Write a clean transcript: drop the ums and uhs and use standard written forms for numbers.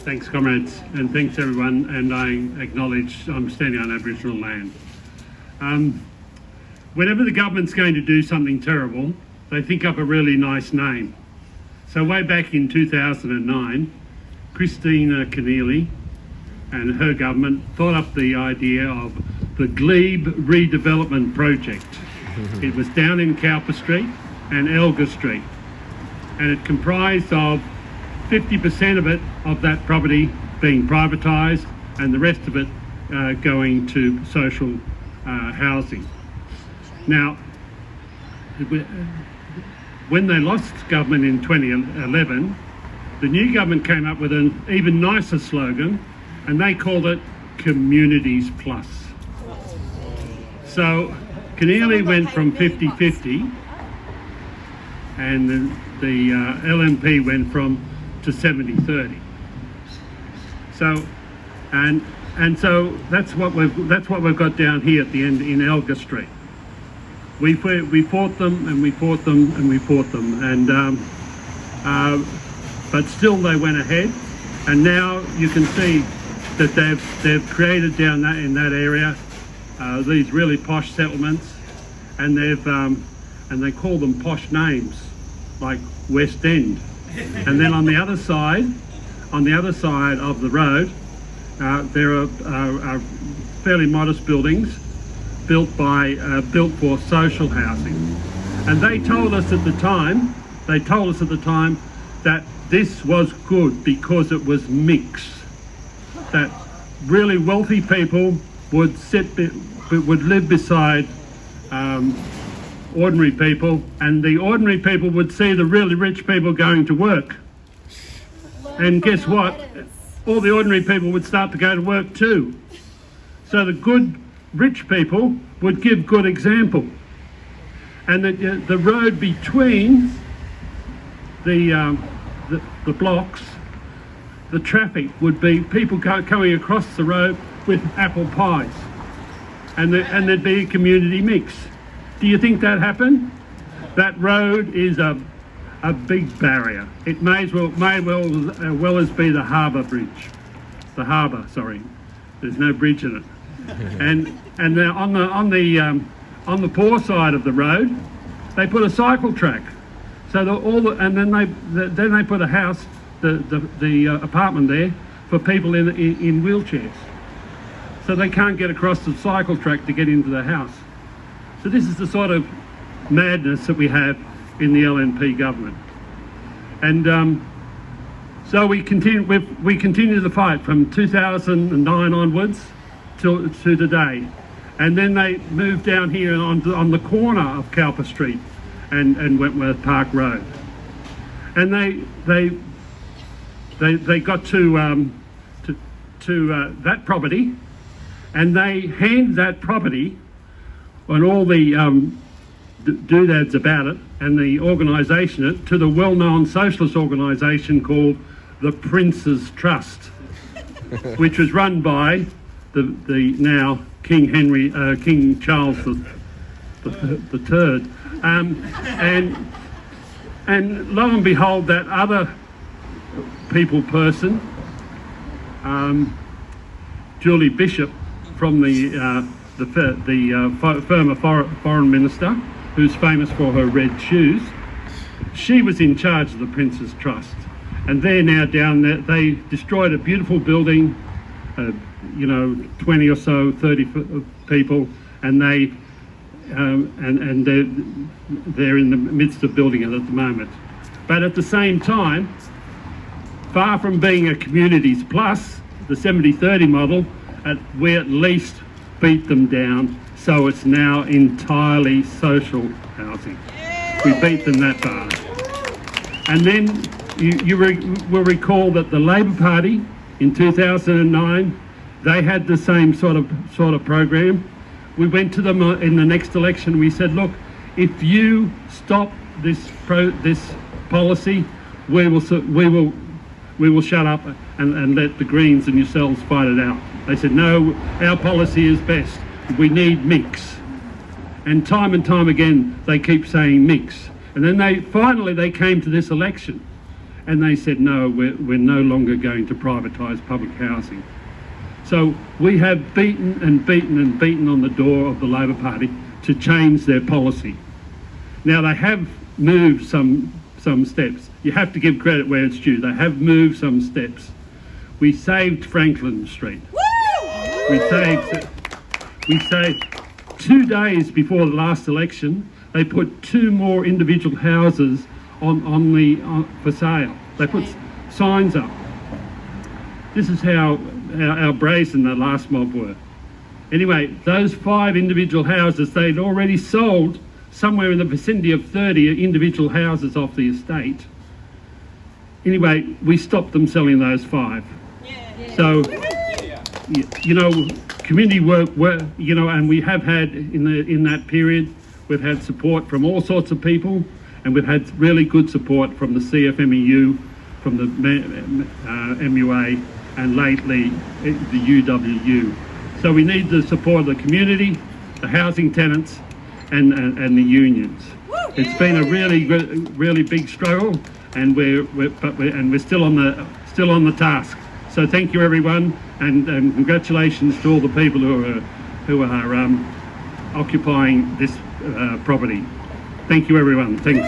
Thanks, comrades, and thanks everyone, and I acknowledge I'm standing on Aboriginal land. Whenever the government's going to do something terrible, they think up a really nice name. So way back in 2009, Christina Keneally and her government thought up the idea of the Glebe redevelopment project. It was down in Cowper Street and Elgar Street, and it comprised of 50% of that property being privatised and the rest of it going to social housing. Now, when they lost government in 2011, the new government came up with an even nicer slogan, and they called it Communities Plus. So Keneally went from 50-50, and the LNP went to 70-30. So, and so that's what we've got down here at the end in Elgar Street. We fought them and we fought them and we fought them, and but still they went ahead, and now you can see that they've created down that in that area these really posh settlements, and they call them posh names like West End. And then on the other side of the road, there are fairly modest buildings built for social housing. And they told us at the time that this was good because it was mixed. That really wealthy people would live beside ordinary people, and the ordinary people would see the really rich people going to work. And guess what? All the ordinary people would start to go to work too. So the good rich people would give good example. And the road between the blocks, the traffic would be people coming across the road with apple pies, and there'd be a community mix. Do you think that happened? That road is a big barrier. It may as well as be the harbour bridge. The harbour, sorry. There's no bridge in it. And now on the poor side of the road, they put a cycle track. So then they put a house, the apartment there for people in wheelchairs. So they can't get across the cycle track to get into the house. So this is the sort of madness that we have in the LNP government. And so we continue the fight from 2009 onwards to today. And then they moved down here on the corner of Cowper Street and Wentworth Park Road. And they got to that property, and they handed that property and all the doodads about it and the organisation to the well-known socialist organisation called the Prince's Trust, which was run by the now King Charles the Third, and lo and behold, that other person, Julie Bishop, from the former foreign minister, who's famous for her red shoes, she was in charge of the Prince's Trust, and they're now down there. They destroyed a beautiful building, 20 or so, 30 people, and they're in the midst of building it at the moment. But at the same time, far from being a communities plus, the 70-30 model, we at least beat them down, so it's now entirely social housing. We beat them that far. And then you will recall that the Labor Party in 2009, they had the same sort of program. We went to them in the next election. We said, look, if you stop this policy, we will shut up and let the Greens and yourselves fight it out. They said, no, our policy is best. We need mix. And time again, they keep saying mix. And then they finally came to this election. and they said, no, we're no longer going to privatise public housing. So we have beaten and beaten and beaten on the door of the Labor Party to change their policy. Now they have moved some steps. You have to give credit where it's due. They have moved some steps. We saved Franklin Street. We saved 2 days before the last election, they put 2 more individual houses for sale. They put signs up. This is how brazen the last mob were. Anyway, those 5 individual houses, they'd already sold somewhere in the vicinity of 30 individual houses off the estate. Anyway, we stopped them selling those 5. So, you know, community work, you know, and we have had in that period, we've had support from all sorts of people, and we've had really good support from the CFMEU, from the MUA, and lately the UWU. So we need the support of the community, the housing tenants, and the unions. It's been a really big struggle, and we're still on the task. So thank you everyone, and congratulations to all the people who are occupying this property. Thank you everyone. Thanks.